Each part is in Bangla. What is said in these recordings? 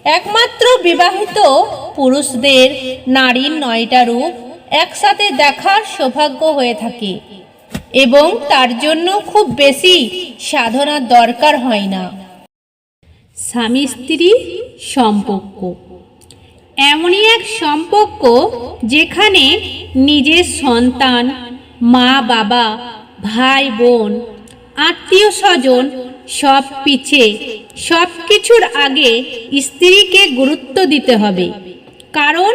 একমাত্র বিবাহিত পুরুষদের নারীর 9টা রূপ একসাথে দেখার সৌভাগ্য হয়ে থাকে এবং তার জন্য খুব বেশি সাধনার দরকার হয় না। স্বামী স্ত্রী সম্পর্ক এমনই এক সম্পর্ক যেখানে নিজের সন্তান, মা বাবা, ভাই বোন, আত্মীয় স্বজন সব পিছে সব কিছুর আগে স্ত্রীকে গুরুত্ব দিতে হবে। কারণ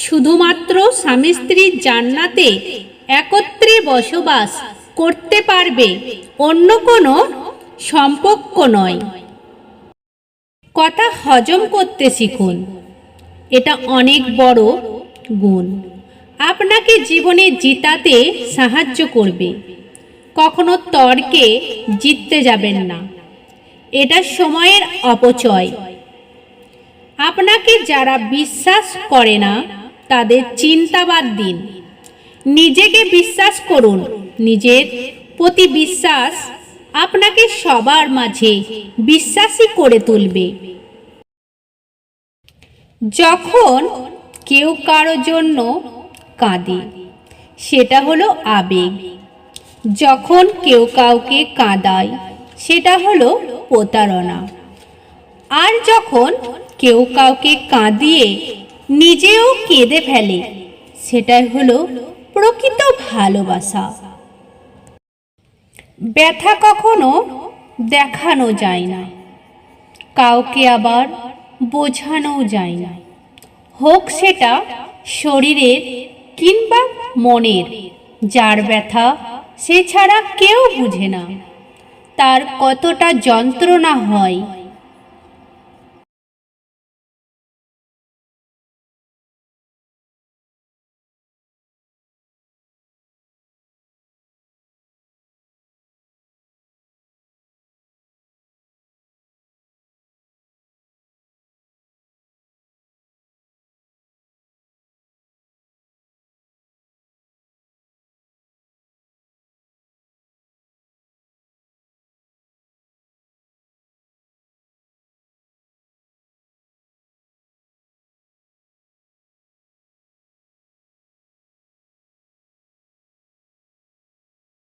শুধুমাত্র স্বামী স্ত্রীর জান্নাতে একত্রে বসবাস করতে পারবে, অন্য কোনো সম্পর্ক নয়। কথা হজম করতে শিখুন, এটা অনেক বড় গুণ, আপনাকে জীবনে জিতাতে সাহায্য করবে। কখনো তর্কে জিততে যাবেন না, এটা সময়ের অপচয়। আপনাকে যারা বিশ্বাস করে না তাদের চিন্তা বাদ দিন, নিজেকে বিশ্বাস করুন। নিজের প্রতি বিশ্বাস আপনাকে সবার মাঝে বিশ্বাসী করে তুলবে। যখন কেউ কারো জন্য কাঁদে সেটা হলো আবেগ, যখন কেউ কাউকে কাঁদায় সেটা হলো প্রতারণা, আর যখন কেউ কাউকে কাঁদিয়ে নিজেও কেঁদে ফেলে সেটাই হলো প্রকৃত ভালোবাসা। ব্যথা কখনো দেখানো যায় না, কাউকে আবার বোঝানো যায় না, হোক সেটা শরীরের কিংবা মনের। যার ব্যথা সে ছাড়া কেউ বুঝে না, তার কতটা যন্ত্রণা হয়